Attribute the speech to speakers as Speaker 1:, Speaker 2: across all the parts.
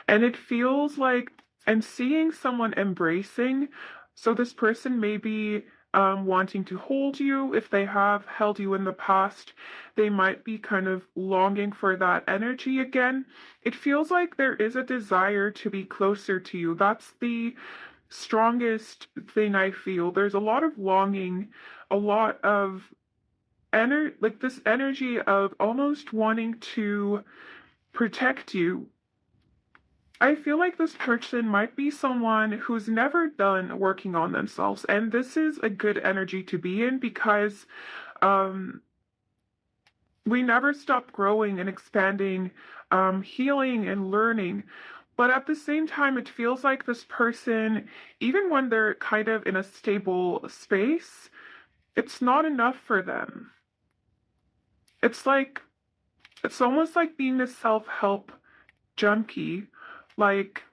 Speaker 1: And it feels like I'm seeing someone embracing. So this person may be wanting to hold you. If they have held you in the past, they might be kind of longing for that energy again. It feels like there is a desire to be closer to you. That's the strongest thing I feel. There's a lot of longing, a lot of like this energy of almost wanting to protect you. I feel like this person might be someone who's never done working on themselves, and this is a good energy to be in because um, we never stop growing and expanding, healing and learning. But at the same time, it feels like this person, even when they're kind of in a stable space, it's not enough for them. It's like, it's almost like being a self-help junkie. Like,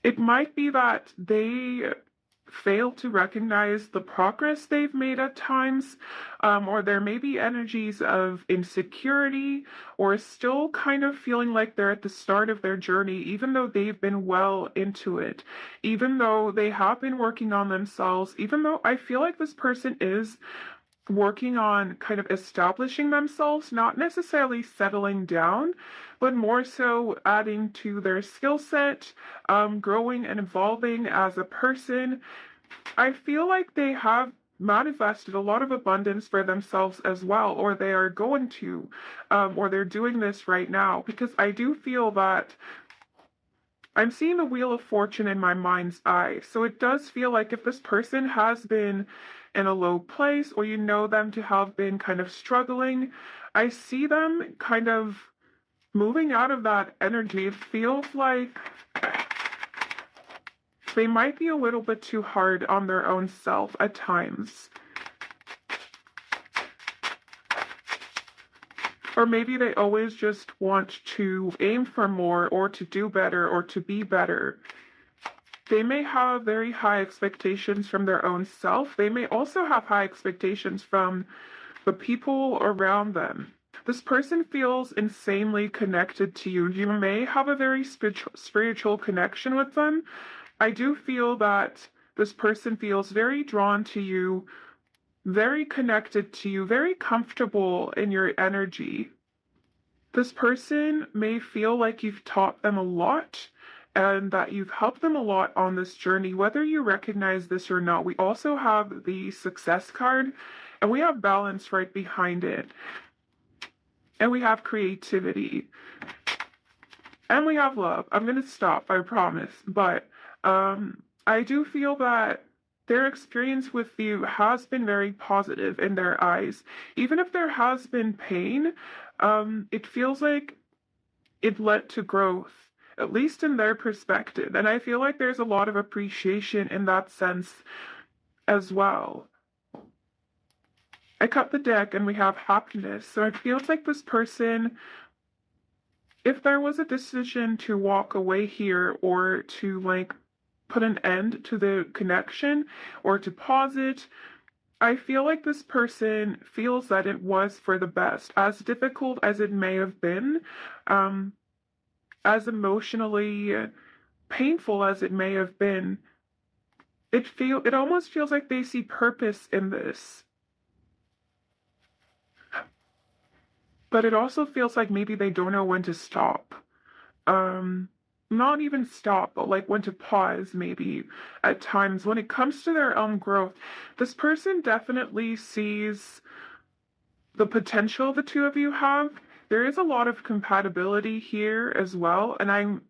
Speaker 1: it might be that they fail to recognize the progress they've made at times, or there may be energies of insecurity, or still kind of feeling like they're at the start of their journey, even though they've been well into it, even though they have been working on themselves, even though I feel like this person is working on kind of establishing themselves, not necessarily settling down, but more so adding to their skill set, growing and evolving as a person. I feel like they have manifested a lot of abundance for themselves as well, or they are going to, or they're doing this right now, because I do feel that I'm seeing the Wheel of Fortune in my mind's eye. So it does feel like if this person has been in a low place, or you know them to have been kind of struggling, I see them kind of moving out of that energy. It feels like they might be a little bit too hard on their own self at times. Or maybe they always just want to aim for more, or to do better, or to be better. They may have very high expectations from their own self. They may also have high expectations from the people around them. This person feels insanely connected to you. You may have a very spiritual connection with them. I do feel that this person feels very drawn to you, very connected to you, very comfortable in your energy. This person may feel like you've taught them a lot and that you've helped them a lot on this journey, whether you recognize this or not. We also have the success card, and we have balance right behind it. And we have creativity. And we have love. I'm going to stop, I promise. But I do feel that their experience with you has been very positive in their eyes. Even if there has been pain, it feels like it led to growth, at least in their perspective. And I feel like there's a lot of appreciation in that sense as well. I cut the deck and we have happiness. So it feels like this person, if there was a decision to walk away here, or to like put an end to the connection, or to pause it, I feel like this person feels that it was for the best, as difficult as it may have been, as emotionally painful as it may have been. It almost feels like they see purpose in this. But it also feels like maybe they don't know when to stop. Um, Not even stop, but like when to pause, maybe at times when it comes to their own growth. This person definitely sees the potential the two of you have. There is a lot of compatibility here as well, and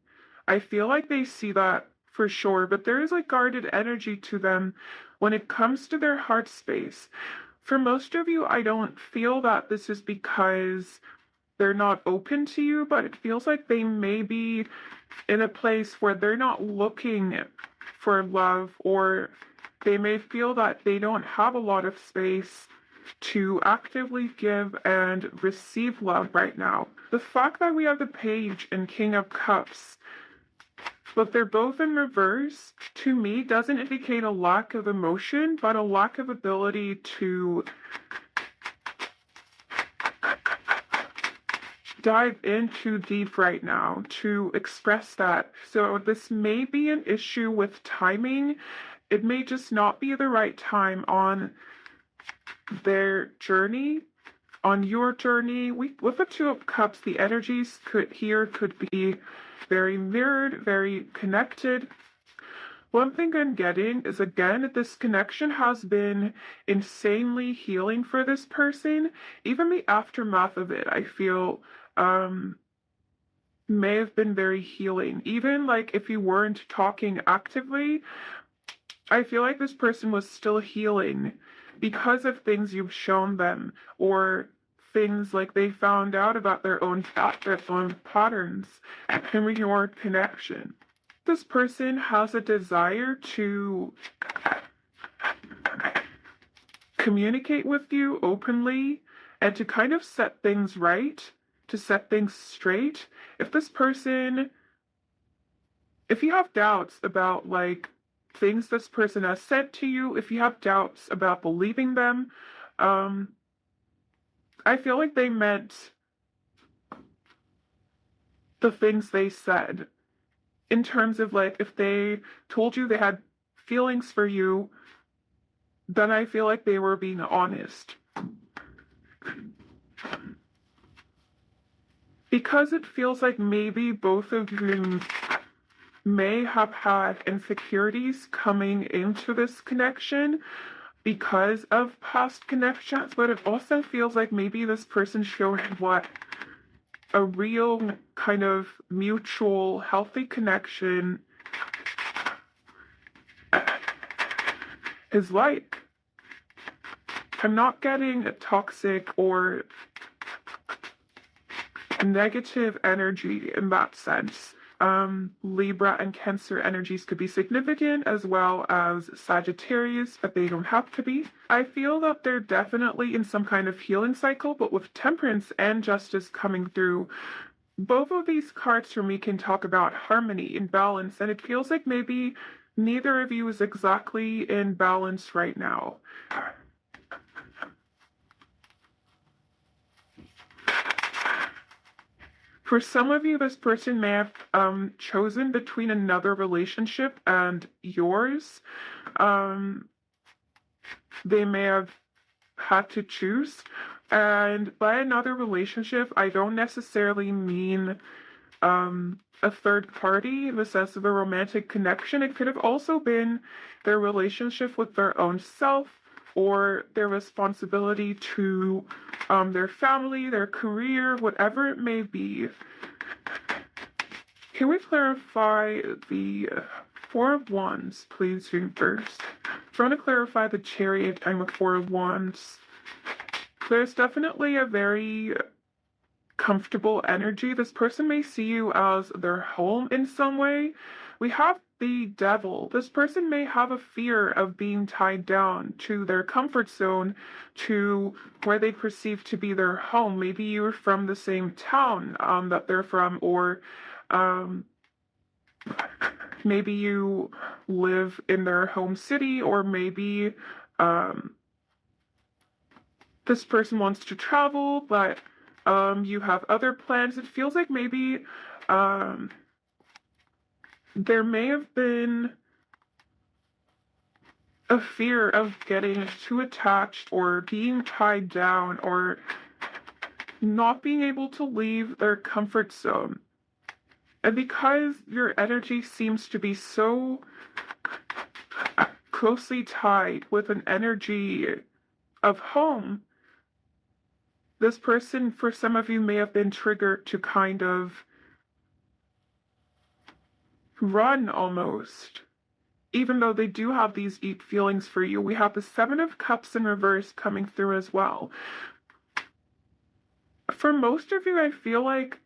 Speaker 1: I feel like they see that for sure, but there is a guarded energy to them when it comes to their heart space. For most of you, I don't feel that this is because they're not open to you, but it feels like they may be in a place where they're not looking for love, or they may feel that they don't have a lot of space to actively give and receive love right now. The fact that we have the Page and King of Cups, but they're both in reverse, to me doesn't indicate a lack of emotion, but a lack of ability to dive in too deep right now to express that. So this may be an issue with timing. It may just not be the right time on their journey, on your journey. With the Two of Cups, the energies could be very mirrored, very connected. One thing I'm getting is, again, this connection has been insanely healing for this person. Even the aftermath of it, I feel, may have been very healing. Even like if you weren't talking actively, I feel like this person was still healing because of things you've shown them, or things like they found out about their own patterns and your connection. This person has a desire to communicate with you openly and to kind of set things right, to set things straight. If you have doubts about like things this person has said to you, if you have doubts about believing them, I feel like they meant the things they said. In terms of like, if they told you they had feelings for you, then I feel like they were being honest. Because it feels like maybe both of you may have had insecurities coming into this connection because of past connections, but it also feels like maybe this person showed what a real kind of mutual healthy connection is like. I'm not getting a toxic or negative energy in that sense. Libra and Cancer energies could be significant, as well as Sagittarius, but they don't have to be. I feel that they're definitely in some kind of healing cycle, but with Temperance and Justice coming through, both of these cards for me can talk about harmony and balance, and it feels like maybe neither of you is exactly in balance right now. For some of you, this person may have chosen between another relationship and yours. They may have had to choose. And by another relationship, I don't necessarily mean a third party in the sense of a romantic connection. It could have also been their relationship with their own self, or their responsibility to their family, their career, whatever it may be. Can we clarify the Four of Wands, please, first? Trying to clarify the Chariot and the Four of Wands. There's definitely a very comfortable energy. This person may see you as their home in some way. We have the Devil. This person may have a fear of being tied down to their comfort zone, to where they perceive to be their home. Maybe you're from the same town that they're from, or maybe you live in their home city, or maybe this person wants to travel, but you have other plans. It feels like maybe there may have been a fear of getting too attached or being tied down or not being able to leave their comfort zone. And because your energy seems to be so closely tied with an energy of home, this person, for some of you, may have been triggered to kind of run almost. Even though they do have these deep feelings for you. We have the Seven of Cups in reverse coming through as well. For most of you, I feel like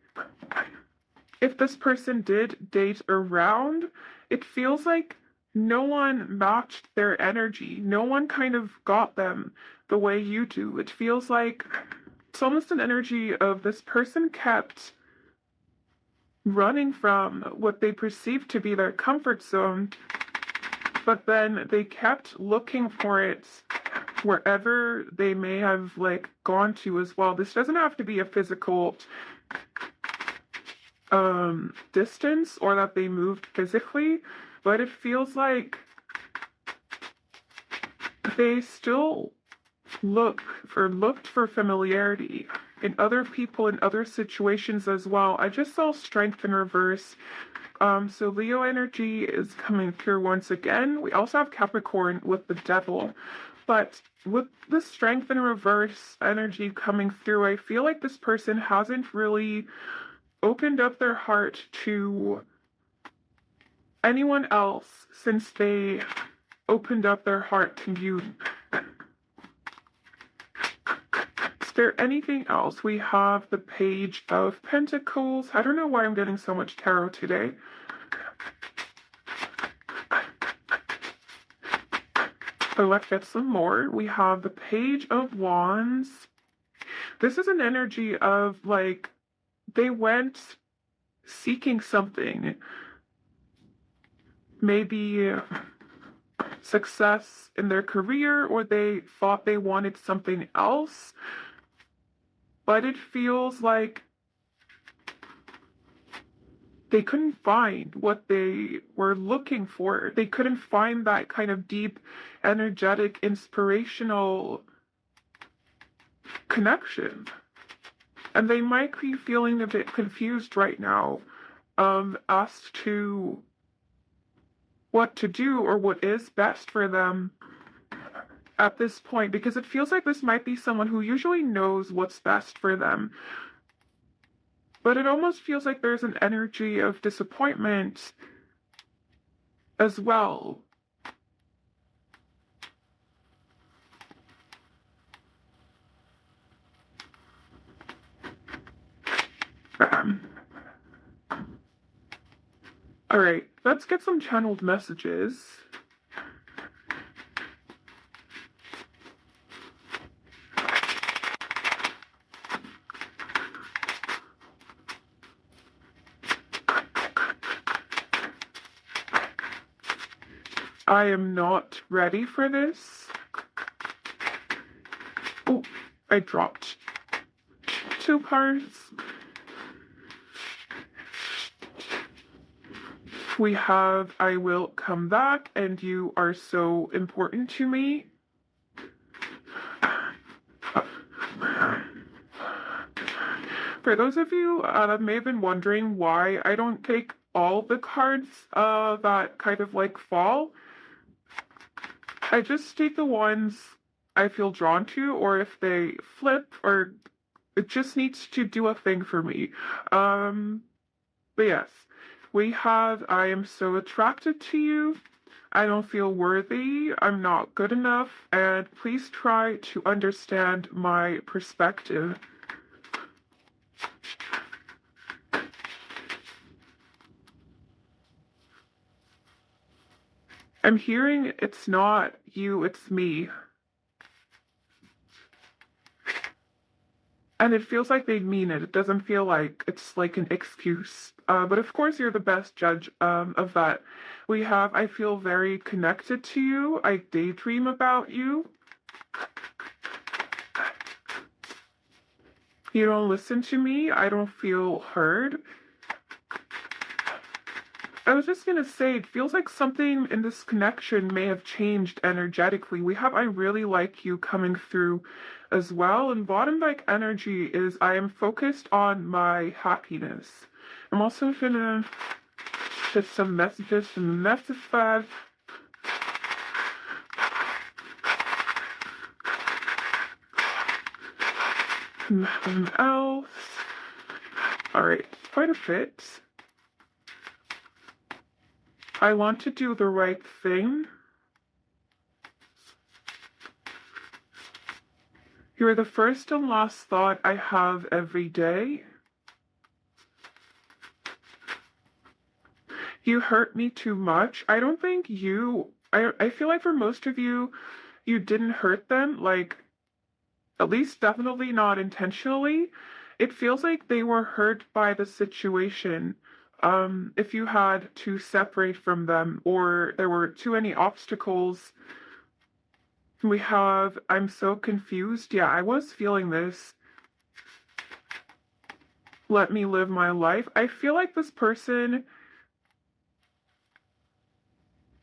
Speaker 1: if this person did date around, it feels like no one matched their energy. No one kind of got them the way you do. It feels like it's almost an energy of this person kept running from what they perceived to be their comfort zone, but then they kept looking for it wherever they may have like gone to as well. This doesn't have to be a physical distance or that they moved physically, but it feels like they still looked for familiarity in other people in other situations as well. I just saw strength in reverse. So Leo energy is coming through once again. We also have Capricorn with the devil. But with the strength in reverse energy coming through, I feel like this person hasn't really opened up their heart to anyone else since they opened up their heart to you. Is there anything else? We have the Page of Pentacles. I don't know why I'm getting so much tarot today. So let's get some more. We have the Page of Wands. This is an energy of like they went seeking something. Maybe success in their career, or they thought they wanted something else. But it feels like they couldn't find what they were looking for. They couldn't find that kind of deep, energetic, inspirational connection. And they might be feeling a bit confused right now as to what to do or what is best for them at this point, because it feels like this might be someone who usually knows what's best for them. But it almost feels like there's an energy of disappointment as well. All right, let's get some channeled messages. I am not ready for this. Oh, I dropped 2 cards. We have I will come back and you are so important to me. For those of you that may have been wondering why I don't take all the cards that kind of like fall, I just take the ones I feel drawn to, or if they flip, or it just needs to do a thing for me. But yes, we have I am so attracted to you. I don't feel worthy. I'm not good enough. And please try to understand my perspective. I'm hearing it's not you, it's me. And it feels like they mean it. It doesn't feel like it's like an excuse. But of course, you're the best judge of that. We have, I feel very connected to you. I daydream about you. You don't listen to me. I don't feel heard. I was just gonna say, it feels like something in this connection may have changed energetically. We have I really like you coming through as well. And bottom like energy is I am focused on my happiness. I'm also gonna get some messages from the message flag. Nothing else. Alright, quite a bit. I want to do the right thing. You're the first and last thought I have every day. You hurt me too much. I don't think I feel like for most of you, you didn't hurt them, like, at least definitely not intentionally. It feels like they were hurt by the situation. If you had to separate from them or there were too many obstacles. We have, I'm so confused. Yeah, I was feeling this. let me live my life. I feel like this person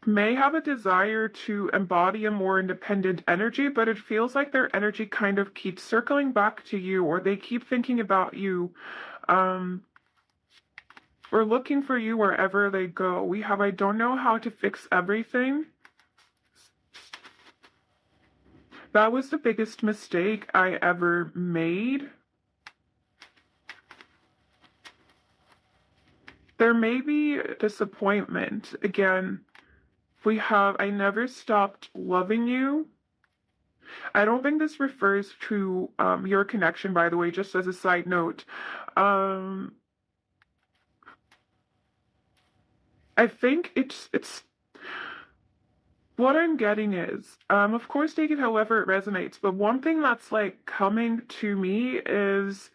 Speaker 1: may have a desire to embody a more independent energy, but it feels like their energy kind of keeps circling back to you, or they keep thinking about you, um, or looking for you wherever they go. We have, I don't know how to fix everything. That was the biggest mistake I ever made. There may be disappointment. Again, we have, I never stopped loving you. I don't think this refers to your connection, by the way, just as a side note. Um, I think it's what I'm getting is, of course, take it however it resonates, but one thing that's like coming to me is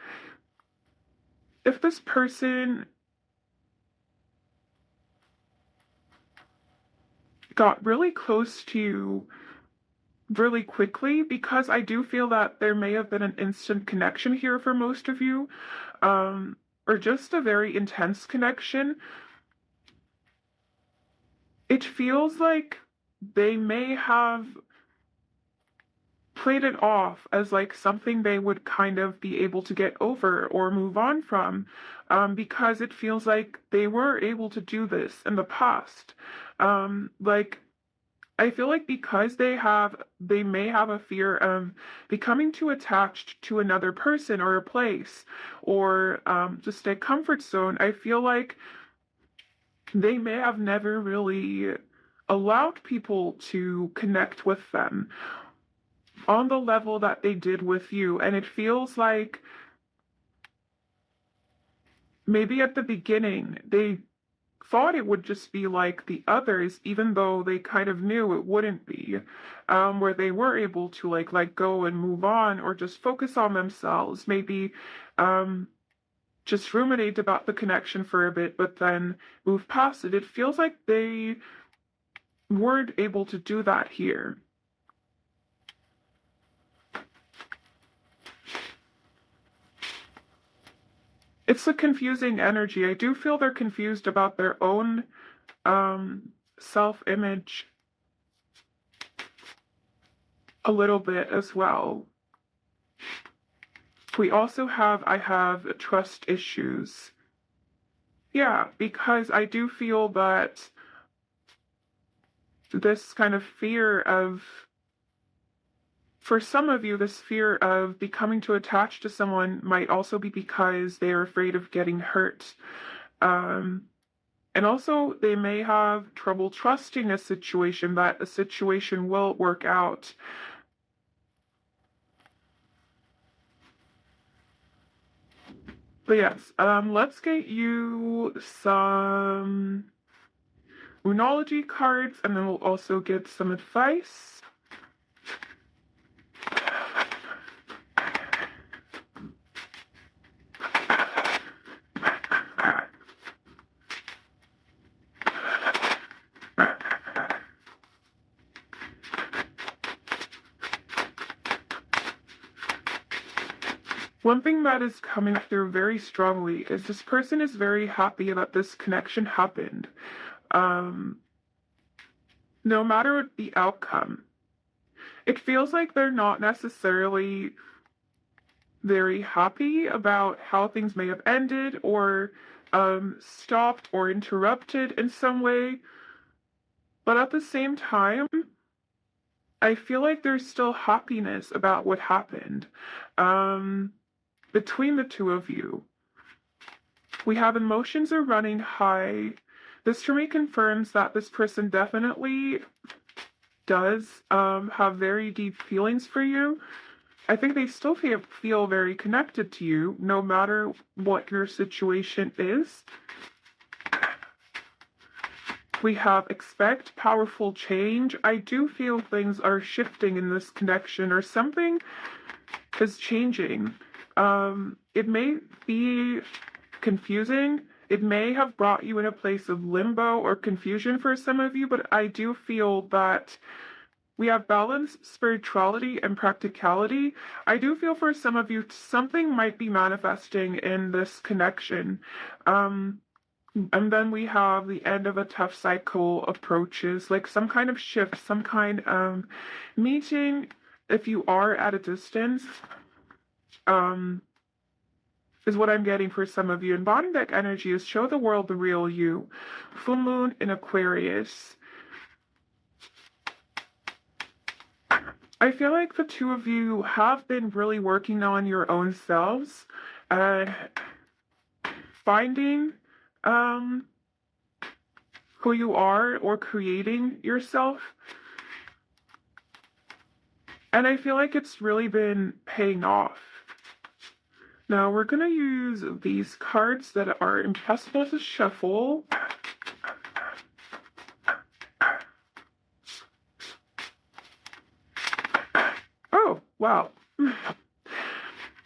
Speaker 1: if this person got really close to you really quickly, because I do feel that there may have been an instant connection here for most of you, or just a very intense connection. It feels like they may have played it off as like something they would kind of be able to get over or move on from, because it feels like they were able to do this in the past. Like I feel like because they may have a fear of becoming too attached to another person or a place, or just a comfort zone. I feel like they may have never really allowed people to connect with them on the level that they did with you. And it feels like maybe at the beginning they thought it would just be like the others, even though they kind of knew it wouldn't be, where they were able to like let go and move on, or just focus on themselves, maybe just ruminate about the connection for a bit, but then move past it. It feels like they weren't able to do that here. It's a confusing energy. I do feel they're confused about their own self-image a little bit as well. We also have, I have trust issues. Yeah, because I do feel that this kind of fear of, for some of you, this fear of becoming too attached to someone might also be because they are afraid of getting hurt. And also, they may have trouble trusting a situation, that a situation will work out. But yes, let's get you some Moonology cards, and then we'll also get some advice. One thing that is coming through very strongly is this person is very happy that this connection happened. No matter the outcome, it feels like they're not necessarily very happy about how things may have ended, or stopped or interrupted in some way. But at the same time, I feel like there's still happiness about what happened. Between the two of you, we have emotions are running high. This for me confirms that this person definitely does have very deep feelings for you. I think they still feel very connected to you, no matter what your situation is. We have expect powerful change. I do feel things are shifting in this connection, or something is changing. It may be confusing. It may have brought you in a place of limbo or confusion for some of you, but I do feel that We have balance, spirituality, and practicality. I do feel for some of you, something might be manifesting in this connection. Um, and then we have the end of a tough cycle approaches, like some kind of shift, some kind of meeting. If you are at a distance, um, is what I'm getting for some of you. And bottom deck energy is show the world the real you. Full moon in Aquarius. I feel like the two of you have been really working on your own selves, finding who you are or creating yourself. And I feel like it's really been paying off. Now we're going to use these cards that are impossible to shuffle. Oh, wow.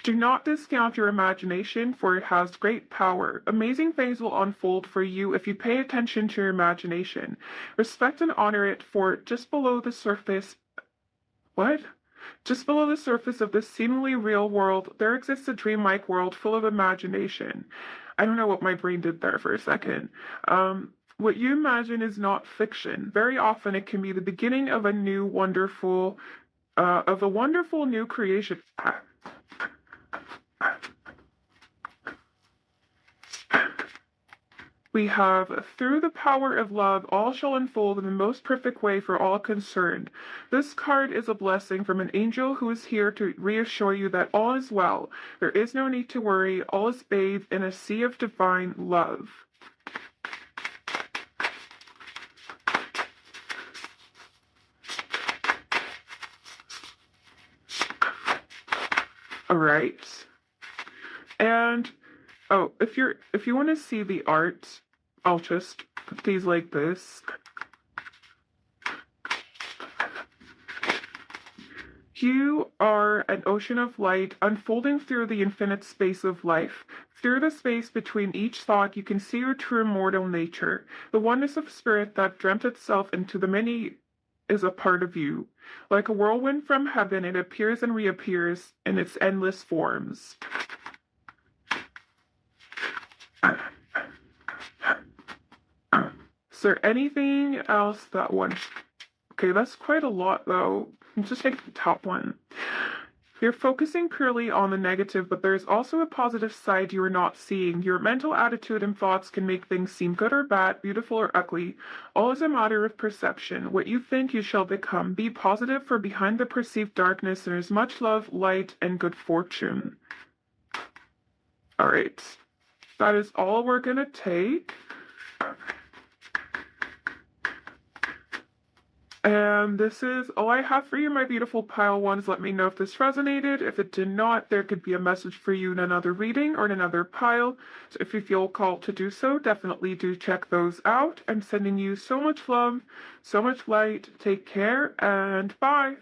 Speaker 1: Do not discount your imagination, for it has great power. Amazing things will unfold for you if you pay attention to your imagination. Respect and honor it, for just below the surface. What? Just below the surface of this seemingly real world, there exists a dreamlike world full of imagination. I don't know what my brain did there for a second. What you imagine is not fiction. Very often it can be the beginning of a wonderful new creation. We have, through the power of love, all shall unfold in the most perfect way for all concerned. This card is a blessing from an angel who is here to reassure you that all is well. There is no need to worry. All is bathed in a sea of divine love. All right. And oh, if you want to see the art, I'll just put these like this. You are an ocean of light unfolding through the infinite space of life. Through the space between each thought, you can see your true immortal nature. The oneness of spirit that dreamt itself into the many is a part of you. Like a whirlwind from heaven, it appears and reappears in its endless forms. Is there anything else that one? Okay, that's quite a lot though. Let's just take the top one. You're focusing purely on the negative, but there's also a positive side you are not seeing. Your mental attitude and thoughts can make things seem good or bad, beautiful or ugly. All is a matter of perception. What you think you shall become. Be positive, for behind the perceived darkness there is much love, light, and good fortune. All right. That is all we're going to take. And this is all I have for you, my beautiful pile ones. Let me know if this resonated. If it did not, there could be a message for you in another reading or in another pile. So if you feel called to do so, definitely do check those out. I'm sending you so much love, so much light. Take care and bye.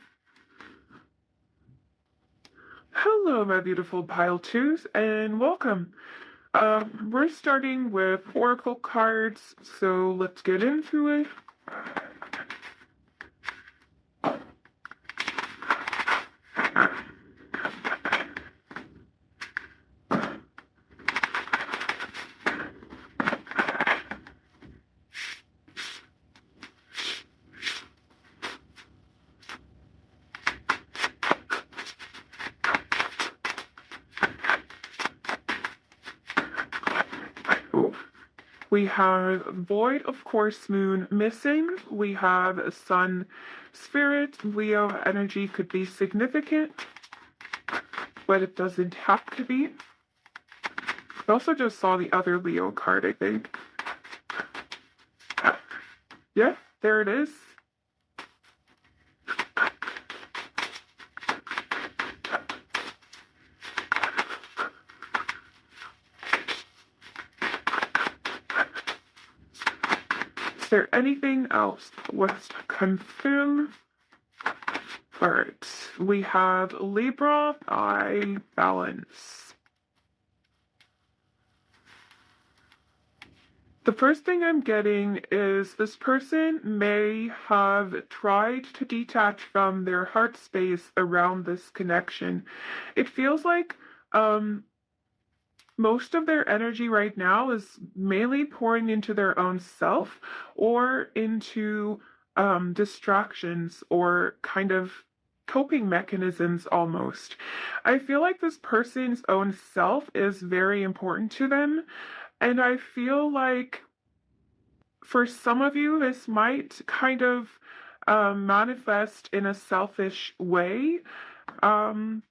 Speaker 1: Hello, my beautiful pile twos, and welcome. We're starting with oracle cards, so let's get into it. We have void, of course, moon missing. We have sun spirit. Leo energy could be significant, but it doesn't have to be. I also just saw the other Leo card, I think. Yeah, there it is. Is there anything else let's confirm? All right, we have Libra, I balance. The first thing I'm getting is this person may have tried to detach from their heart space around this connection. It feels like most of their energy right now is mainly pouring into their own self or into distractions or kind of coping mechanisms almost. I feel like this person's own self is very important to them. And I feel like for some of you, this might kind of manifest in a selfish way. Um,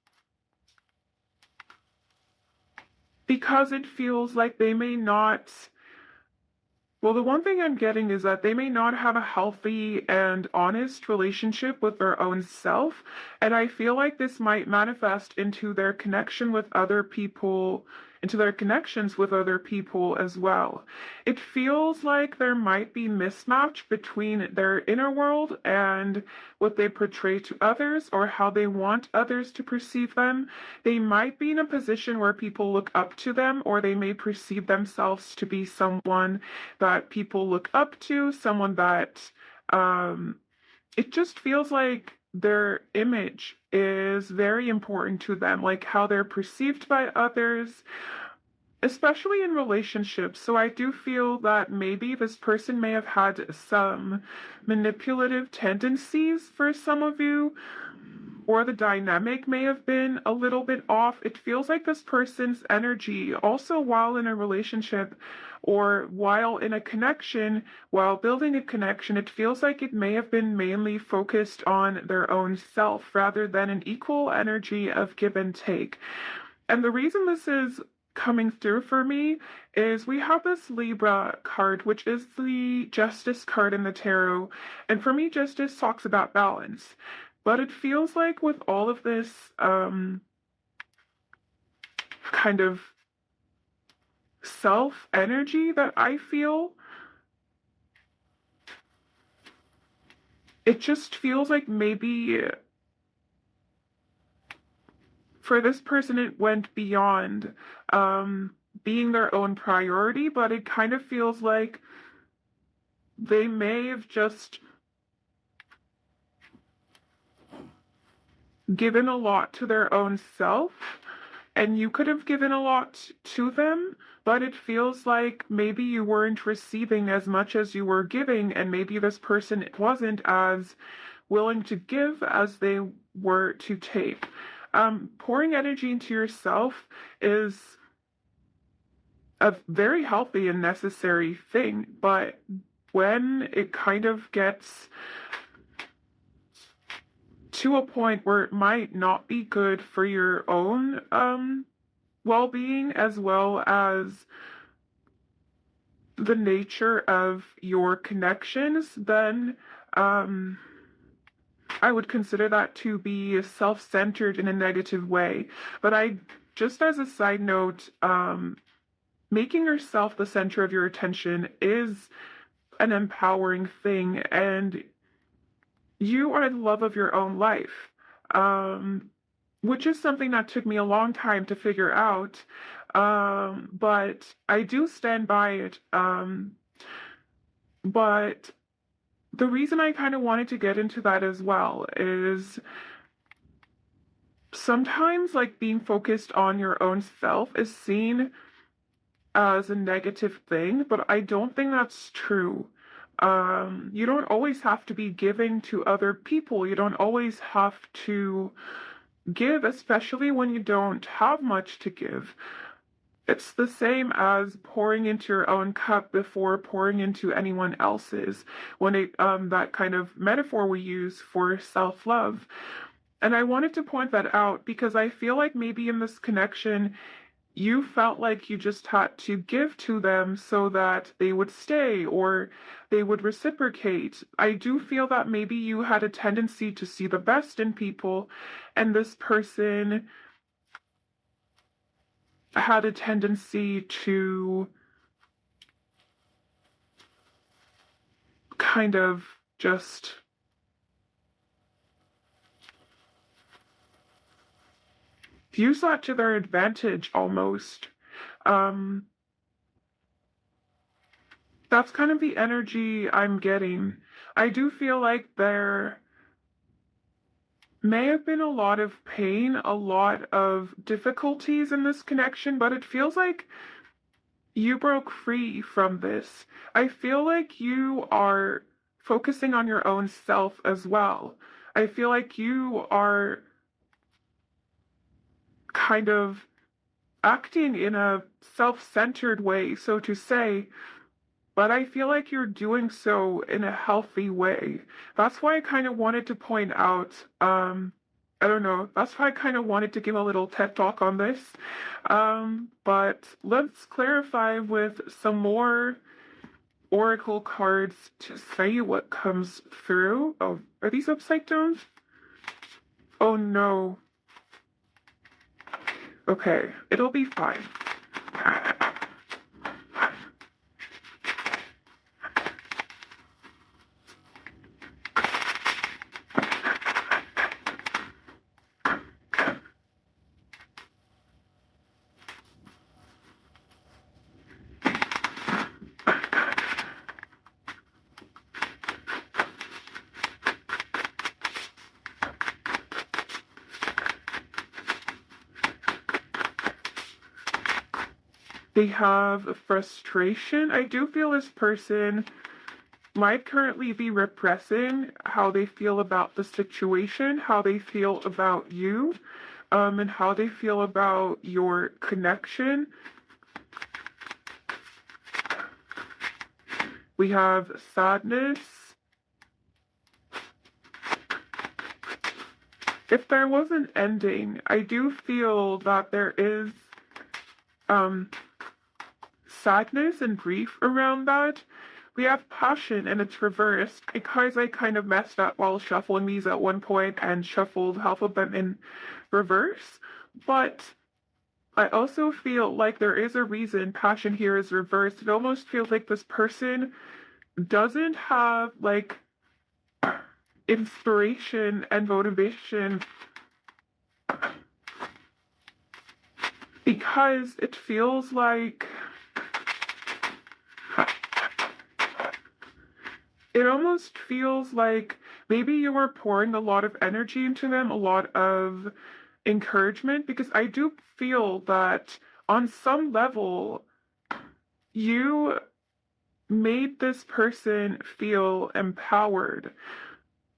Speaker 1: because it feels like they may not. Well, the one thing I'm getting is that they may not have a healthy and honest relationship with their own self. And I feel like this might manifest into their connection with other people, into their connections with other people as well. It feels like there might be mismatch between their inner world and what they portray to others or how they want others to perceive them. They might be in a position where people look up to them, or they may perceive themselves to be someone that people look up to, someone that um, it just feels like their image is very important to them, like how they're perceived by others, especially in relationships. So I do feel that maybe this person may have had some manipulative tendencies for some of you, or the dynamic may have been a little bit off. It feels like this person's energy, also while in a relationship or while in a connection, while building a connection, it feels like it may have been mainly focused on their own self rather than an equal energy of give and take. And the reason this is coming through for me is we have this Libra card, which is the Justice card in the tarot. And for me, Justice talks about balance. But it feels like with all of this kind of self energy that I feel, it just feels like maybe for this person it went beyond being their own priority, but it kind of feels like they may have just given a lot to their own self, and you could have given a lot to them, but it feels like maybe you weren't receiving as much as you were giving, and maybe this person wasn't as willing to give as they were to take. Pouring energy into yourself is a very healthy and necessary thing, but when it kind of gets to a point where it might not be good for your own well-being as well as the nature of your connections, then I would consider that to be self-centered in a negative way. But I, just as a side note, making yourself the center of your attention is an empowering thing, and you are the love of your own life, which is something that took me a long time to figure out, but I do stand by it. But the reason I kind of wanted to get into that as well is sometimes like being focused on your own self is seen as a negative thing, but I don't think that's true. You don't always have to be giving to other people. You don't always have to give, especially when you don't have much to give. It's the same as pouring into your own cup before pouring into anyone else's, when it that kind of metaphor we use for self-love. And I wanted to point that out because I feel like maybe in this connection, you felt like you just had to give to them so that they would stay or they would reciprocate. I do feel that maybe you had a tendency to see the best in people, and this person had a tendency to kind of just use that to their advantage almost. Um, That's kind of the energy I'm getting. I do feel like there may have been a lot of pain, a lot of difficulties in this connection, but it feels like you broke free from this. I feel like you are focusing on your own self as well. I feel like you are kind of acting in a self-centered way, so to say, but I feel like you're doing so in a healthy way. That's why I kind of wanted to point out, I don't know, that's why I kind of wanted to give a little TED talk on this. But let's clarify with some more oracle cards to say what comes through. Oh, are these upside down? Oh no. Okay, it'll be fine. They have frustration. I do feel this person might currently be repressing how they feel about the situation, how they feel about you, and how they feel about your connection. We have sadness. If there was an ending, I do feel that there is sadness and grief around that. We have passion and it's reversed because I kind of messed up while shuffling these at one point and shuffled half of them in reverse. But I also feel like there is a reason passion here is reversed. It almost feels like this person doesn't have like inspiration and motivation because it feels like it almost feels like maybe you were pouring a lot of energy into them, a lot of encouragement, because I do feel that on some level you made this person feel empowered.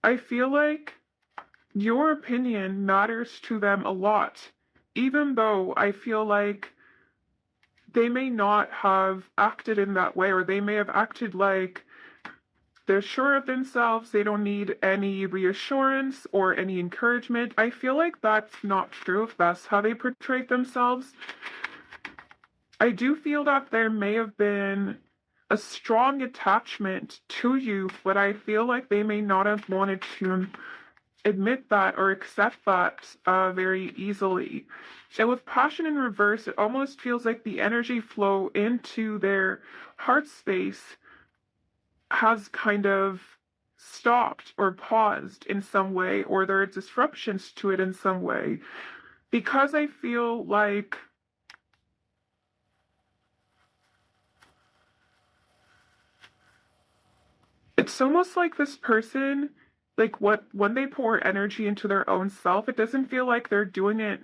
Speaker 1: I feel like your opinion matters to them a lot, even though I feel like they may not have acted in that way, or they may have acted like they're sure of themselves, they don't need any reassurance or any encouragement. I feel like that's not true if that's how they portrayed themselves. I do feel that there may have been a strong attachment to you, but I feel like they may not have wanted to admit that or accept that very easily. And with passion in reverse, it almost feels like the energy flow into their heart space has kind of stopped or paused in some way, or there are disruptions to it in some way. Because I feel like it's almost like this person, like what when they pour energy into their own self, it doesn't feel like they're doing it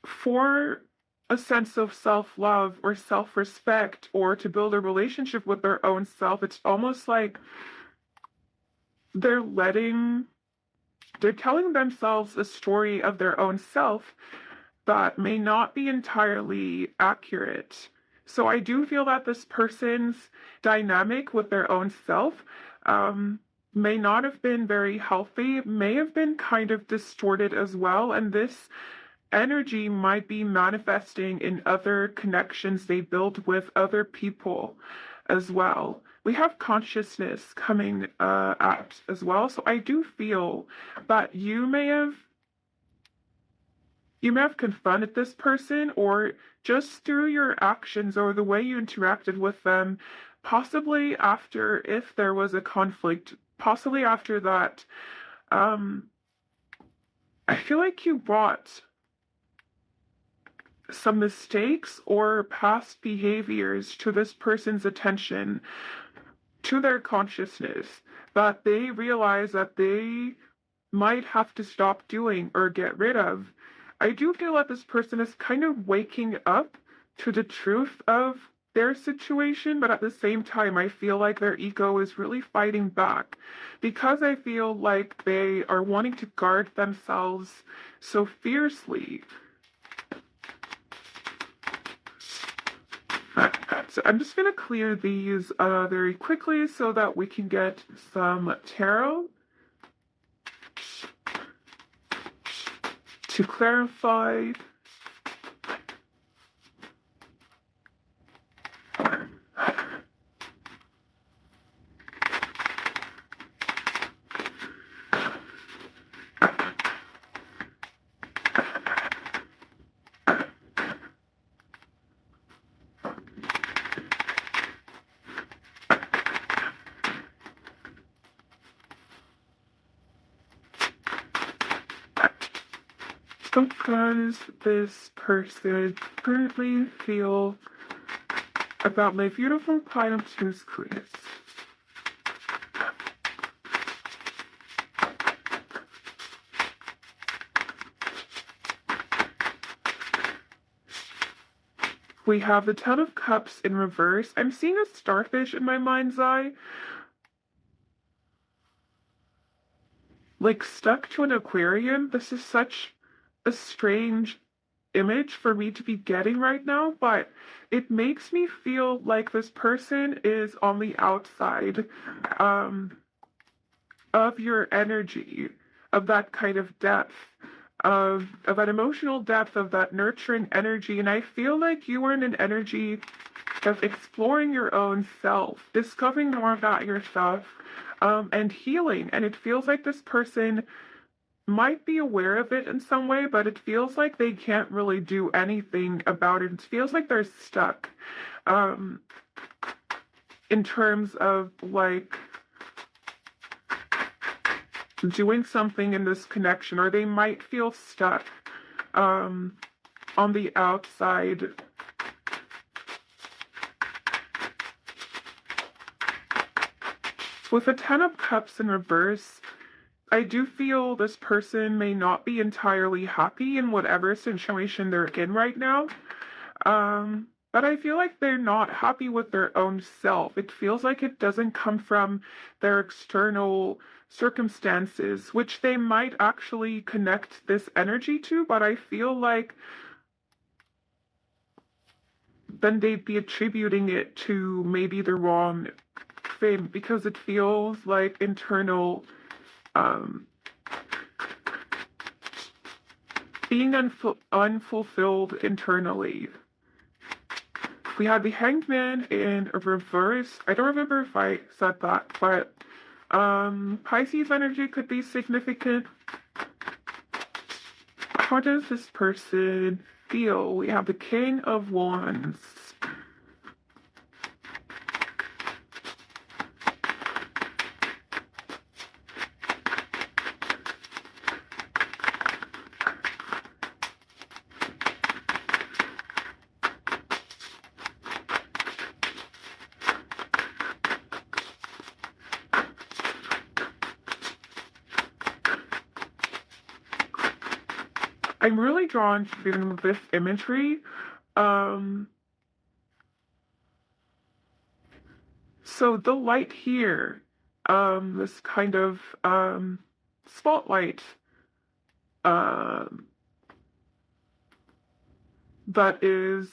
Speaker 1: for a sense of self-love or self-respect or to build a relationship with their own self. It's almost like they're they're telling themselves a story of their own self that may not be entirely accurate. So I do feel that this person's dynamic with their own self may not have been very healthy, may have been kind of distorted as well. And this energy might be manifesting in other connections they build with other people as well. We have consciousness coming out as well. So I do feel that you may have confronted this person, or just through your actions or the way you interacted with them, possibly after, if there was a conflict, possibly after that, I feel like you brought some mistakes or past behaviors to this person's attention, to their consciousness, that they realize that they might have to stop doing or get rid of. I do feel that this person is kind of waking up to the truth of their situation, but at the same time, I feel like their ego is really fighting back because I feel like they are wanting to guard themselves so fiercely. So I'm just going to clear these very quickly so that we can get some tarot to clarify. What does this person currently feel about my beautiful pile of choose quiz? We have the Ten of Cups in reverse. I'm seeing a starfish in my mind's eye, like stuck to an aquarium. This is such a strange image for me to be getting right now, but it makes me feel like this person is on the outside of your energy, of that kind of depth, of that emotional depth, of that nurturing energy. And I feel like you are in an energy of exploring your own self, discovering more about yourself, and healing. And it feels like this person might be aware of it in some way, but it feels like they can't really do anything about it. It feels like they're stuck in terms of like doing something in this connection, or they might feel stuck on the outside. With the Ten of Cups in reverse, I do feel this person may not be entirely happy in whatever situation they're in right now. But I feel like they're not happy with their own self. It feels like it doesn't come from their external circumstances, which they might actually connect this energy to, but I feel like then they'd be attributing it to maybe the wrong thing because it feels like internal being unfulfilled internally. We had the Hanged Man in reverse. I don't remember if I said that, but Pisces energy could be significant. How does this person feel? We have the King of Wands. I'm really drawn to this imagery. So the light here, this kind of spotlight that is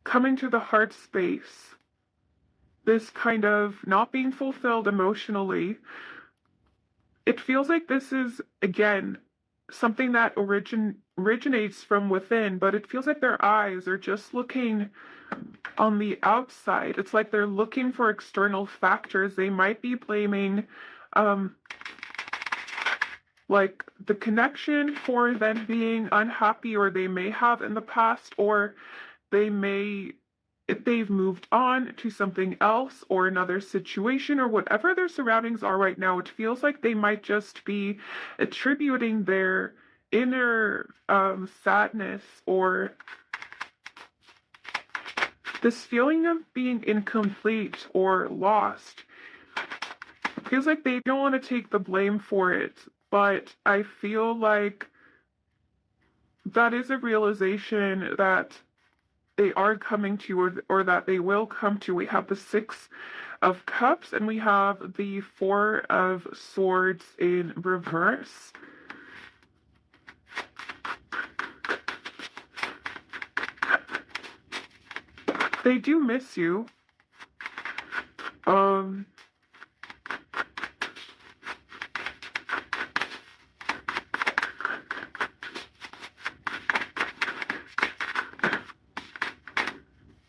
Speaker 1: coming to the heart space, this kind of not being fulfilled emotionally. It feels like this is, again, something that originates from within, but it feels like their eyes are just looking on the outside. It's like they're looking for external factors. They might be blaming like the connection for them being unhappy, or they may have in the past, or they may, if they've moved on to something else or another situation or whatever their surroundings are right now, it feels like they might just be attributing their inner sadness or this feeling of being incomplete or lost. It feels like they don't want to take the blame for it, but I feel like that is a realization that they are coming to, or that they will come to. We have the Six of Cups and we have the Four of Swords in reverse. They do miss you.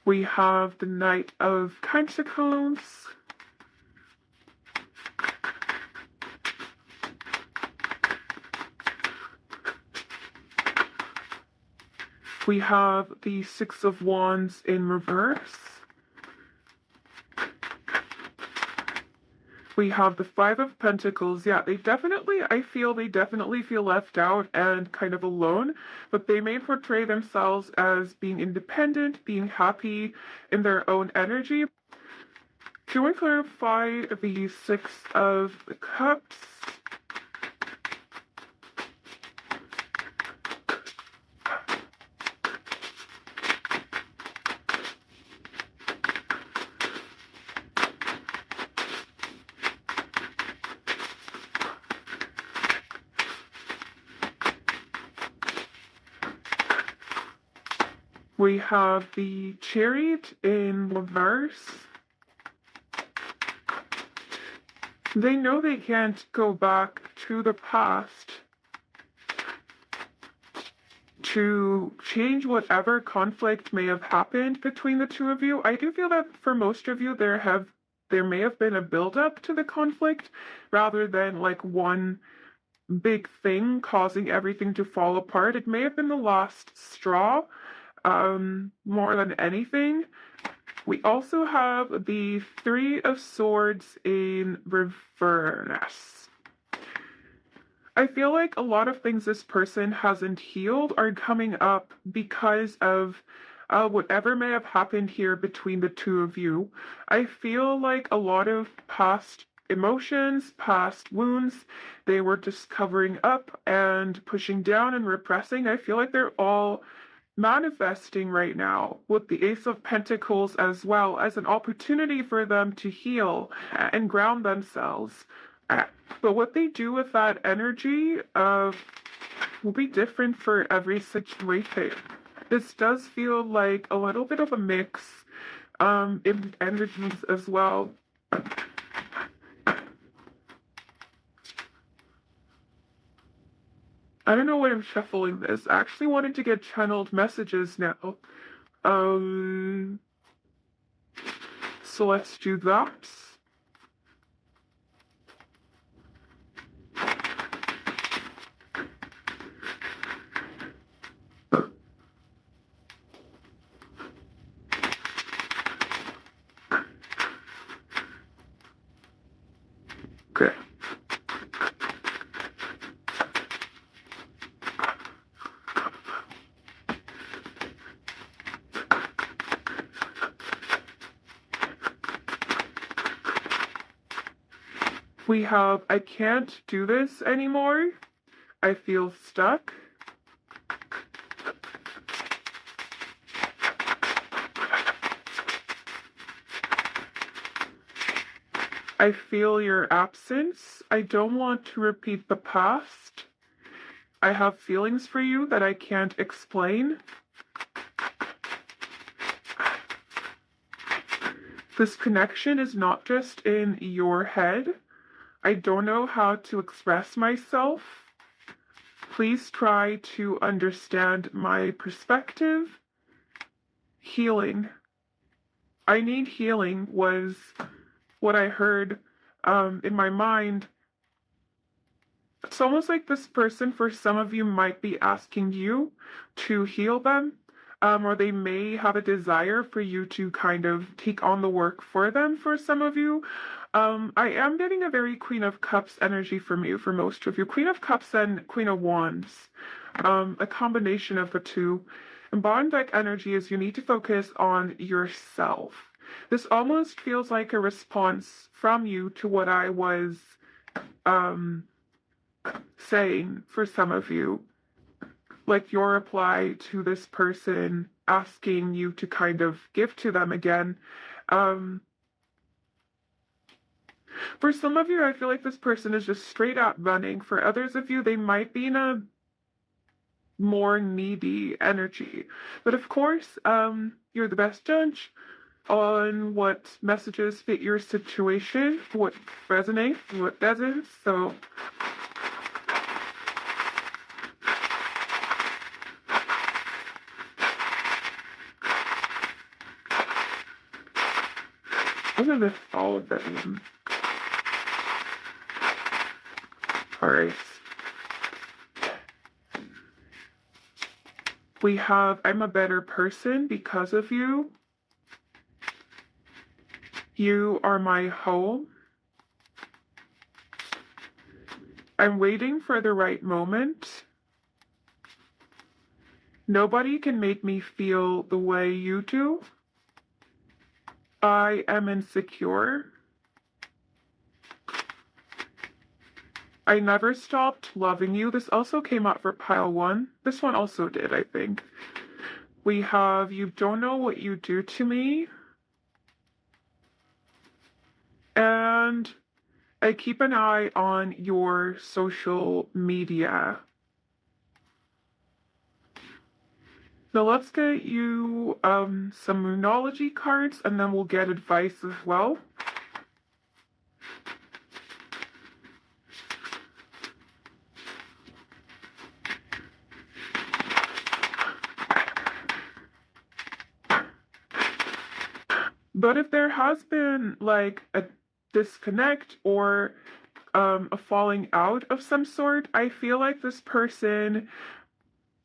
Speaker 1: We have the Knight of Pentacles. We have the Six of Wands in reverse. We have the Five of Pentacles. Yeah, I feel they definitely feel left out and kind of alone, but they may portray themselves as being independent, being happy in their own energy. Can we clarify the Six of Cups? We have the Chariot in reverse. They know they can't go back to the past to change whatever conflict may have happened between the two of you. I do feel that for most of you, there may have been a build-up to the conflict rather than like one big thing causing everything to fall apart. It may have been the last straw. More than anything. We also have the Three of Swords in reverse. I feel like a lot of things this person hasn't healed are coming up because of whatever may have happened here between the two of you. I feel like a lot of past emotions, past wounds, they were just covering up and pushing down and repressing. I feel like they're all manifesting right now with the Ace of Pentacles as well as an opportunity for them to heal and ground themselves. But what they do with that energy will be different for every situation. This does feel like a little bit of a mix in energies as well. I don't know why I'm shuffling this. I actually wanted to get channeled messages now. So let's do that. Okay. We have, I can't do this anymore. I feel stuck. I feel your absence. I don't want to repeat the past. I have feelings for you that I can't explain. This connection is not just in your head. I don't know how to express myself. Please try to understand my perspective. Healing. I need healing was what I heard in my mind. It's almost like this person, for some of you, might be asking you to heal them, or they may have a desire for you to kind of take on the work for them for some of you. I am getting a very Queen of Cups energy from you for most of you. Queen of Cups and Queen of Wands. A combination of the two. And bottom deck energy is you need to focus on yourself. This almost feels like a response from you to what I was um, saying for some of you. Like your reply to this person asking you to kind of give to them again. Um, For some of you, I feel like this person is just straight out running. For others of you, they might be in a more needy energy. But of course, you're the best judge on what messages fit your situation, what resonates, what doesn't. So look at this, all of them. All right. We have, I'm a better person because of you. You are my home. I'm waiting for the right moment. Nobody can make me feel the way you do. I am insecure. I never stopped loving you. This also came up for pile 1. This one also did, I think. We have, you don't know what you do to me. And I keep an eye on your social media. Now let's get you some Moonology cards, and then we'll get advice as well. But if there has been like a disconnect or a falling out of some sort, I feel like this person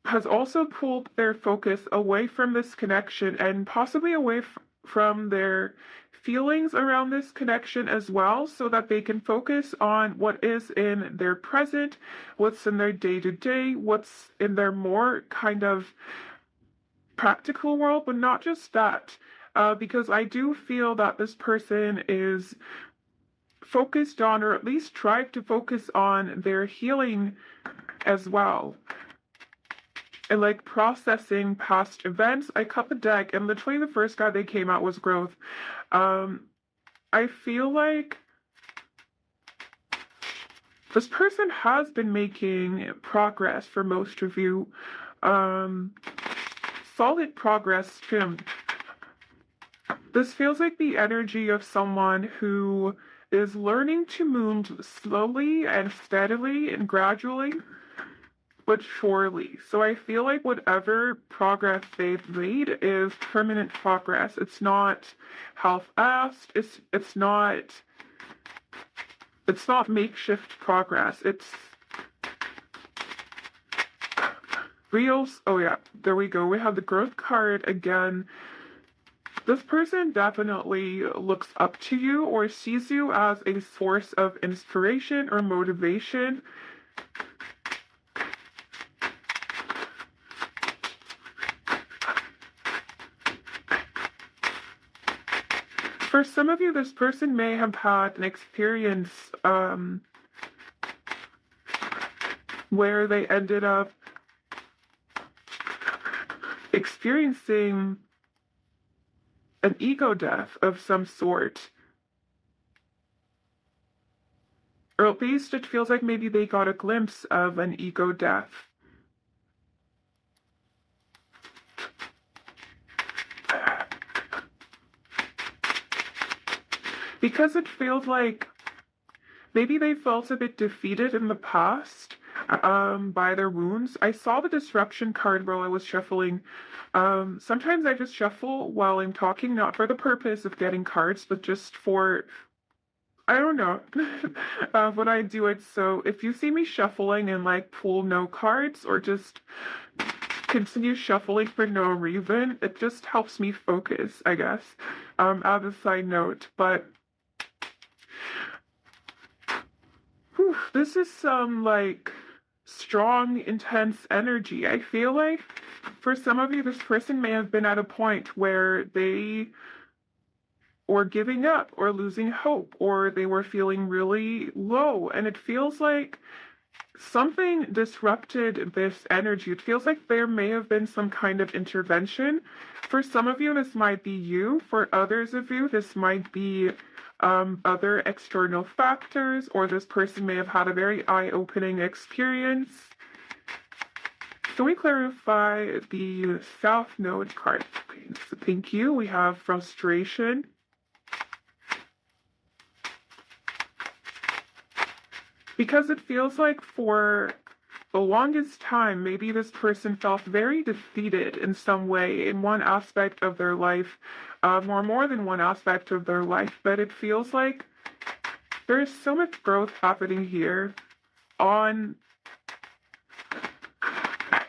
Speaker 1: has also pulled their focus away from this connection and possibly away from their feelings around this connection as well, so that they can focus on what is in their present, what's in their day-to-day, what's in their more kind of practical world, but not just that. Because I do feel that this person is focused on, or at least tried to focus on, their healing as well. And like processing past events. I cut the deck, and literally the first card they came out was growth. I feel like this person has been making progress for most of you. Solid progress too. This feels like the energy of someone who is learning to move slowly and steadily and gradually, but surely. So I feel like whatever progress they've made is permanent progress. It's not half-assed. It's not makeshift progress. It's real. Oh yeah, there we go. We have the growth card again. This person definitely looks up to you or sees you as a source of inspiration or motivation. For some of you, this person may have had an experience where they ended up experiencing an ego death of some sort. Or at least it feels like maybe they got a glimpse of an ego death. Because it feels like maybe they felt a bit defeated in the past by their wounds. I saw the disruption card while I was shuffling. Sometimes I just shuffle while I'm talking, not for the purpose of getting cards, but just for, I don't know, when I do it. So if you see me shuffling and like pull no cards or just continue shuffling for no reason, it just helps me focus, I guess, as a side note. But Whew, this is some like strong, intense energy. I feel like for some of you, this person may have been at a point where they were giving up or losing hope, or they were feeling really low. And it feels like something disrupted this energy. It feels like there may have been some kind of intervention. For some of you, this might be you. For others of you, this might be other external factors, or this person may have had a very eye-opening experience. Can we clarify the South Node card? Okay, so thank you. We have frustration. Because it feels like for the longest time, maybe this person felt very defeated in some way in one aspect of their life, or more than one aspect of their life, but it feels like there's so much growth happening here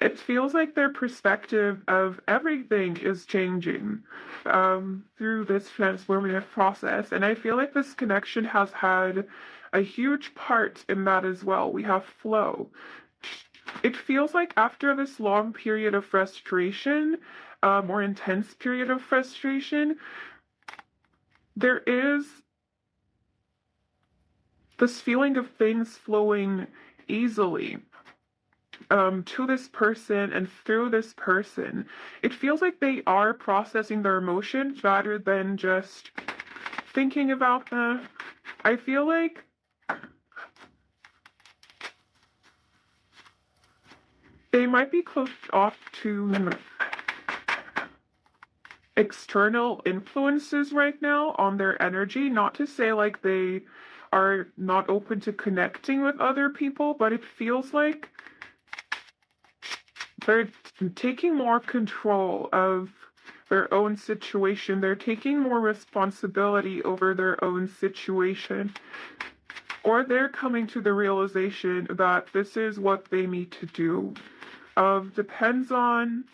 Speaker 1: it feels like their perspective of everything is changing through this transformative process. And I feel like this connection has had a huge part in that as well. We have flow. It feels like after this long period of frustration, more intense period of frustration, there is this feeling of things flowing easily to this person and through this person. It feels like they are processing their emotions rather than just thinking about them. I feel like they might be closed off to external influences right now on their energy. Not to say like they are not open to connecting with other people, but it feels like they're taking more control of their own situation. They're taking more responsibility over their own situation. Or they're coming to the realization that this is what they need to do. Depends on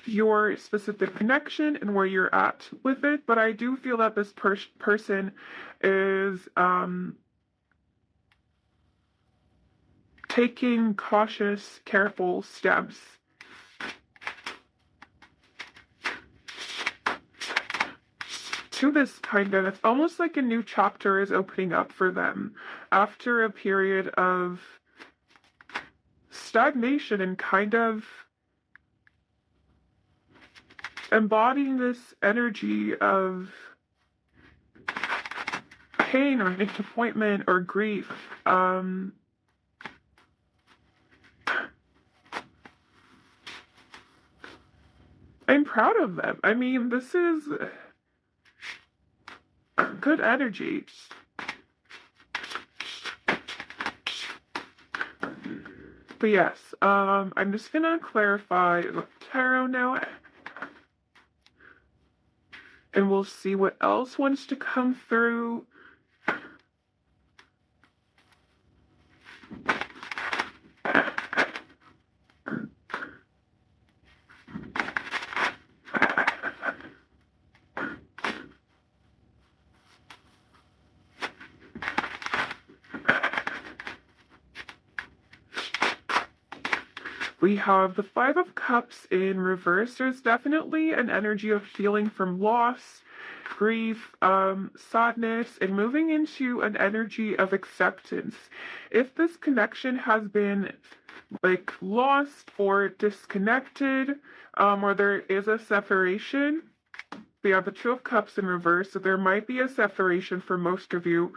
Speaker 1: your specific connection and where you're at with it, but I do feel that this person is taking cautious, careful steps to this kind of, it's almost like a new chapter is opening up for them after a period of stagnation and kind of embodying this energy of pain or disappointment or grief. I'm proud of them. I mean, this is good energy. But yes, I'm just gonna clarify the tarot now. And we'll see what else wants to come through. We have the Five of Cups in reverse. There's definitely an energy of feeling from loss, grief, sadness, and moving into an energy of acceptance. If this connection has been like lost or disconnected, or there is a separation, we have the Two of Cups in reverse, so there might be a separation for most of you.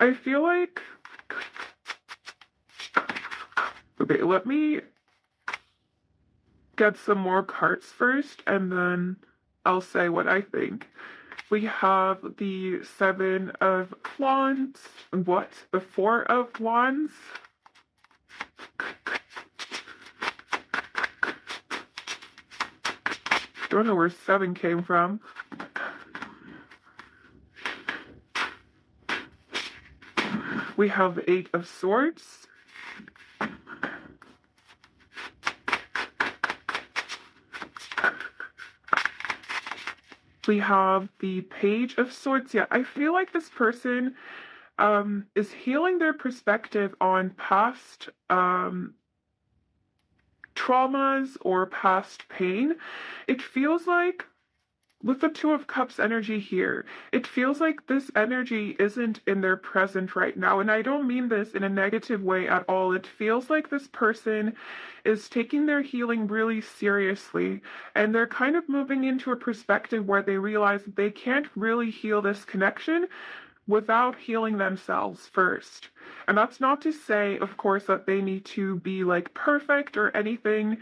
Speaker 1: I feel like, okay, let me get some more cards first, and then I'll say what I think. We have the Seven of Wands. What? The Four of Wands? Don't know where seven came from. We have the Eight of Swords. We have the Page of Swords. Yeah, I feel like this person is healing their perspective on past traumas or past pain. It feels like with the Two of Cups energy here, it feels like this energy isn't in their present right now. And I don't mean this in a negative way at all. It feels like this person is taking their healing really seriously. And they're kind of moving into a perspective where they realize that they can't really heal this connection without healing themselves first. And that's not to say, of course, that they need to be like perfect or anything.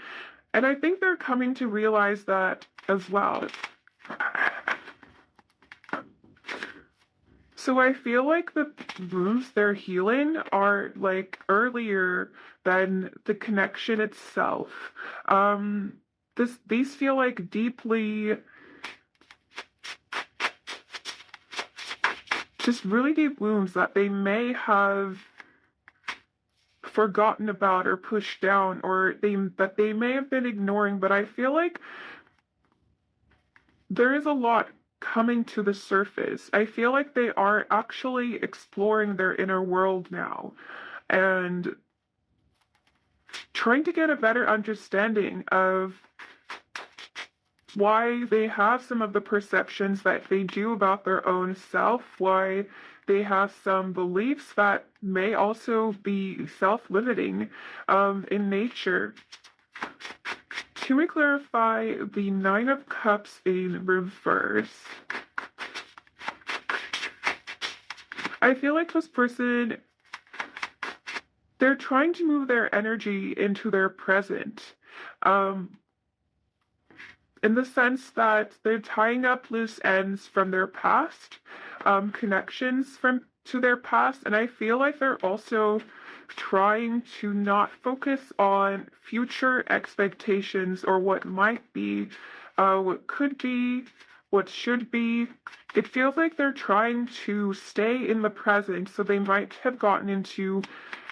Speaker 1: And I think they're coming to realize that as well. So I feel like the wounds they're healing are like earlier than the connection itself. These feel like deeply, just really deep wounds that they may have forgotten about or pushed down, or that they may have been ignoring. But I feel like there is a lot coming to the surface. I feel like they are actually exploring their inner world now and trying to get a better understanding of why they have some of the perceptions that they do about their own self, why they have some beliefs that may also be self-limiting in nature. Can we clarify the Nine of Cups in reverse? I feel like this person, they're trying to move their energy into their present. In the sense that they're tying up loose ends from their past, connections to their past, and I feel like they're also trying to not focus on future expectations or what might be, what could be, what should be. It feels like they're trying to stay in the present, so they might have gotten into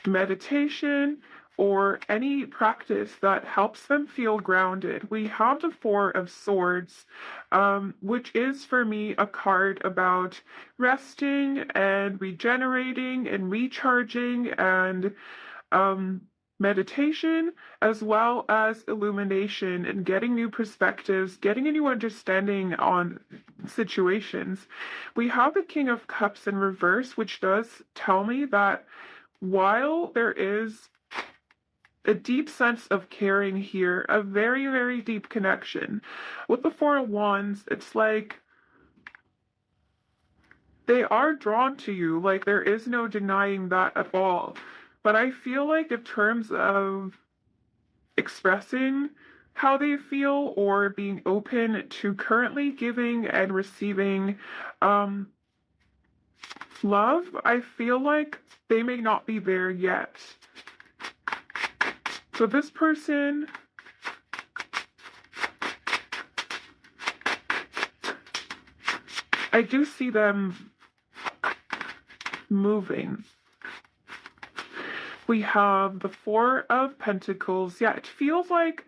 Speaker 1: meditation or any practice that helps them feel grounded. We have the Four of Swords, which is for me a card about resting and regenerating and recharging and meditation, as well as illumination and getting new perspectives, getting a new understanding on situations. We have the King of Cups in reverse, which does tell me that while there is a deep sense of caring here, a very, very deep connection. With the Four of Wands, it's like they are drawn to you, like there is no denying that at all. But I feel like in terms of expressing how they feel or being open to currently giving and receiving love, I feel like they may not be there yet. So this person, I do see them moving. We have the Four of Pentacles. Yeah, it feels like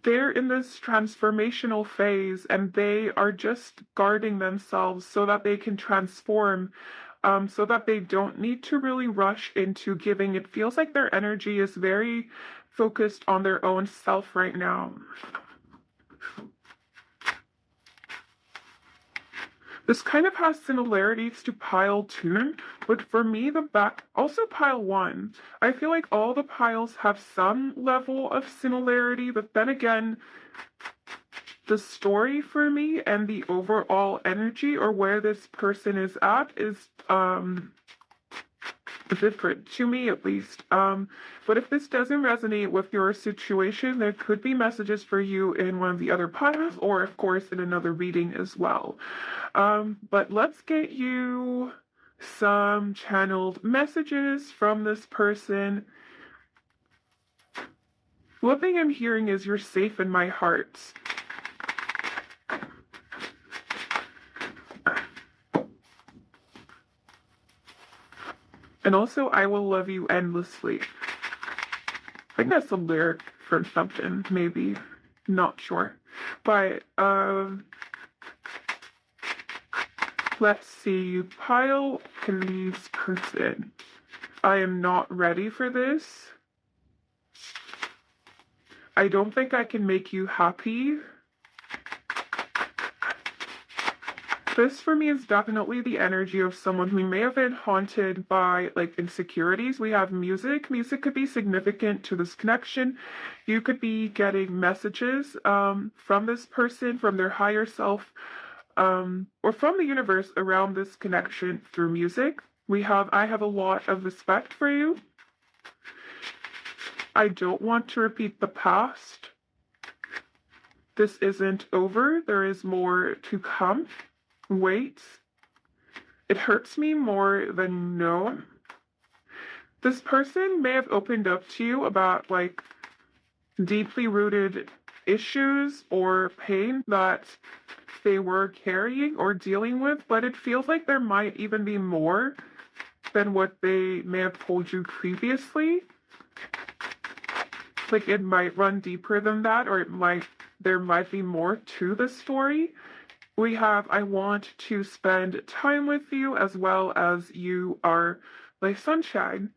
Speaker 1: they're in this transformational phase and they are just guarding themselves so that they can transform, so that they don't need to really rush into giving. It feels like their energy is very focused on their own self right now. This kind of has similarities to pile 2, but for me, the back, also pile 1. I feel like all the piles have some level of similarity, but then again, the story for me and the overall energy or where this person is at is different, to me at least. But if this doesn't resonate with your situation, there could be messages for you in one of the other piles or, of course, in another reading as well. But let's get you some channeled messages from this person. One thing I'm hearing is you're safe in my heart. And also, I will love you endlessly. I think that's a lyric for something, maybe. Not sure. But let's see. Pile please person. I am not ready for this. I don't think I can make you happy. This for me is definitely the energy of someone who may have been haunted by like insecurities. We have music. Music could be significant to this connection. You could be getting messages from this person, from their higher self, or from the universe around this connection through music. I have a lot of respect for you. I don't want to repeat the past. This isn't over. There is more to come. Wait. It hurts me more than no. This person may have opened up to you about like deeply rooted issues or pain that they were carrying or dealing with, but it feels like there might even be more than what they may have told you previously. Like it might run deeper than that, or there might be more to the story. We have, I want to spend time with you as well as you are my sunshine.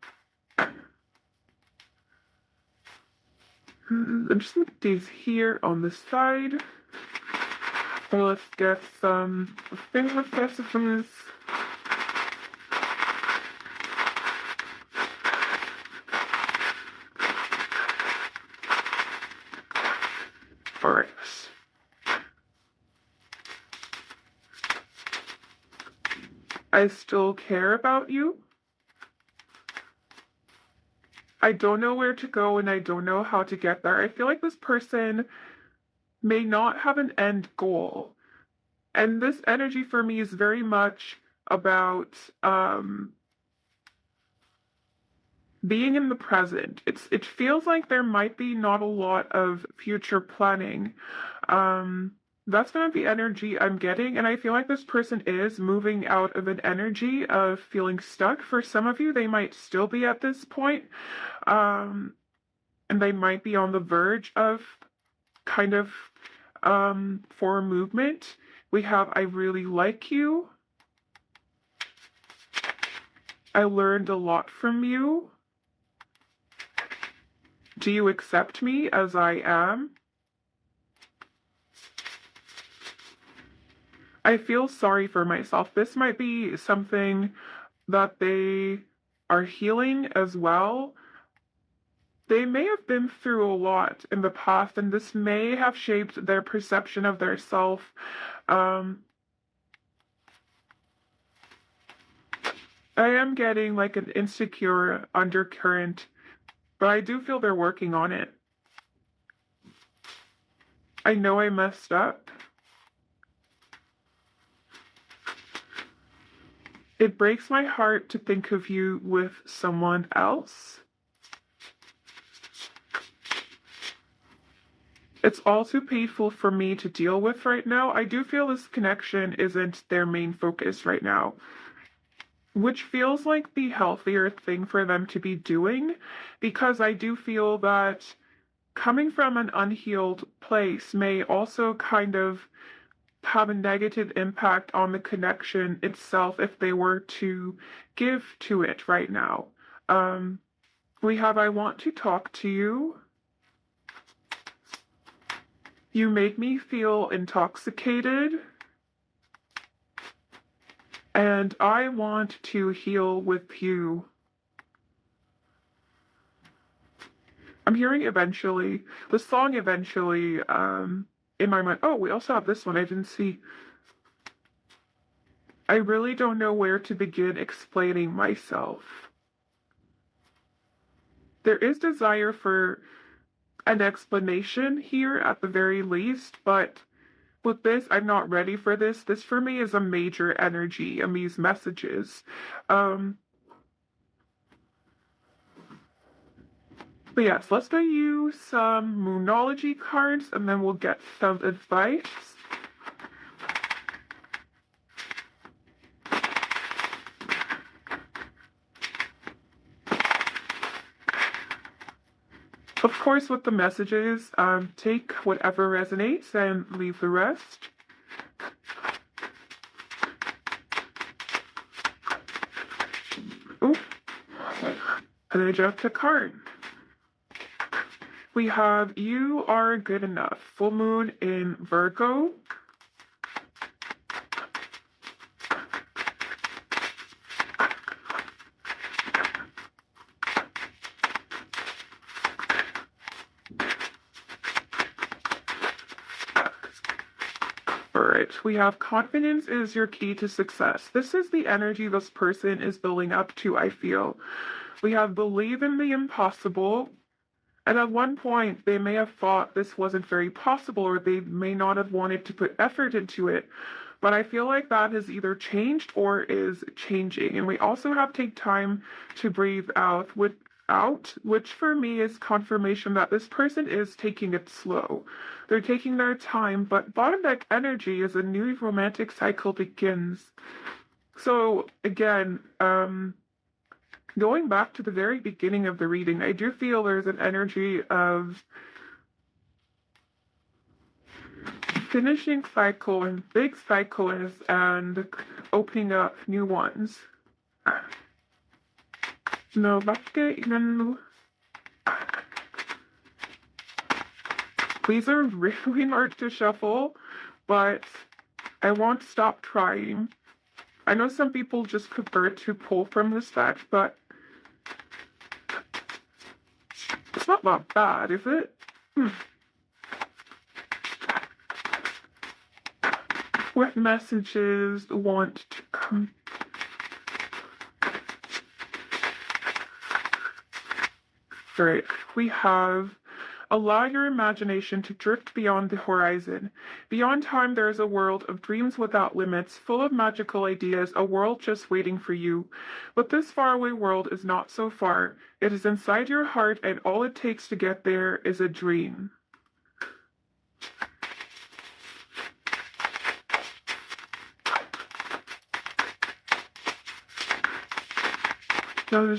Speaker 1: I'm just going to put these here on the side. So let's get some finger specimens. Alright. I still care about you. I don't know where to go and I don't know how to get there. I feel like this person may not have an end goal. And this energy for me is very much about being in the present. It feels like there might be not a lot of future planning. That's going to be energy I'm getting, and I feel like this person is moving out of an energy of feeling stuck. For some of you, they might still be at this point, and they might be on the verge of kind of for movement. We have I really like you. I learned a lot from you. Do you accept me as I am? I feel sorry for myself. This might be something that they are healing as well. They may have been through a lot in the past, and this may have shaped their perception of their self. I am getting like an insecure undercurrent, but I do feel they're working on it. I know I messed up. It breaks my heart to think of you with someone else. It's all too painful for me to deal with right now. I do feel this connection isn't their main focus right now, which feels like the healthier thing for them to be doing, because I do feel that coming from an unhealed place may also kind of have a negative impact on the connection itself if they were to give to it right now. We have I want to talk to you. You make me feel intoxicated. And I want to heal with you. I'm hearing eventually, the song eventually, in my mind. Oh, we also have this one I didn't see. I really don't know where to begin explaining myself. There is desire for an explanation here at the very least, but with this, I'm not ready for this. This for me is a major energy in these messages. But yes, let's go use some Moonology cards and then we'll get some advice. Of course, with the messages, take whatever resonates and leave the rest. Ooh. And I dropped a card. We have You Are Good Enough. Full moon in Virgo. Alright, we have Confidence is your key to success. This is the energy this person is building up to, I feel. We have Believe in the Impossible. And at one point, they may have thought this wasn't very possible, or they may not have wanted to put effort into it. But I feel like that has either changed or is changing. And we also have Take Time to Breathe Out, which for me is confirmation that this person is taking it slow. They're taking their time, but bottom deck energy is a new romantic cycle begins. So again, going back to the very beginning of the reading, I do feel there's an energy of finishing cycle and big cycles and opening up new ones. No, these are really hard to shuffle, but I won't stop trying. I know some people just prefer to pull from this deck, but it's not that bad, is it? What messages want to come? Alright, we have Allow your imagination to drift beyond the horizon. Beyond time, there is a world of dreams without limits, full of magical ideas, a world just waiting for you. But this faraway world is not so far. It is inside your heart, and all it takes to get there is a dream. No,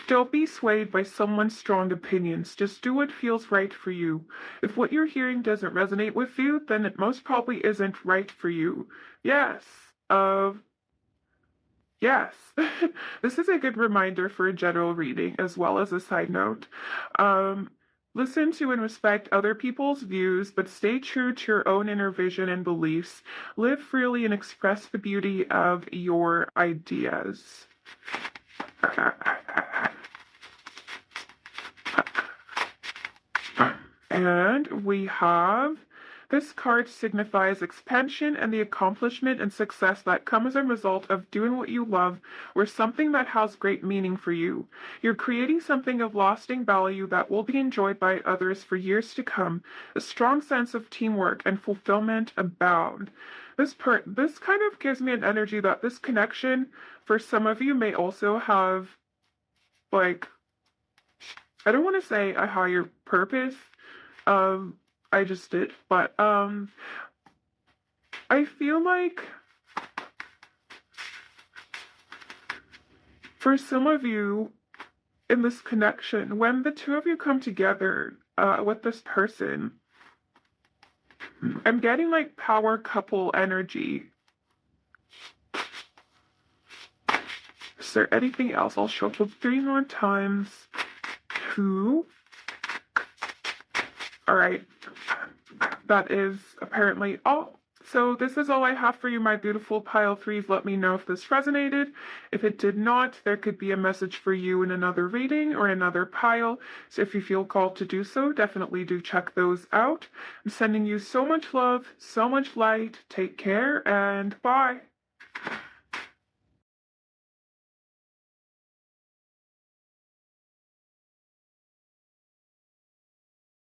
Speaker 1: Don't be swayed by someone's strong opinions. Just do what feels right for you. If what you're hearing doesn't resonate with you, then it most probably isn't right for you. Yes. Yes. This is a good reminder for a general reading as well as a side note. Listen to and respect other people's views, but stay true to your own inner vision and beliefs. Live freely and express the beauty of your ideas. And we have this card signifies expansion and the accomplishment and success that come as a result of doing what you love or something that has great meaning for you. You're creating something of lasting value that will be enjoyed by others for years to come. A strong sense of teamwork and fulfillment abound. This kind of gives me an energy that this connection for some of you may also have, like, I don't want to say a higher purpose. I just did, but I feel like for some of you in this connection, when the two of you come together with this person, I'm getting like power couple energy. Is there anything else? I'll shuffle 3 more times. 2. All right. That is apparently all. So this is all I have for you, my beautiful pile 3s. Let me know if this resonated. If it did not, there could be a message for you in another reading or another pile. So if you feel called to do so, definitely do check those out. I'm sending you so much love, so much light. Take care and bye.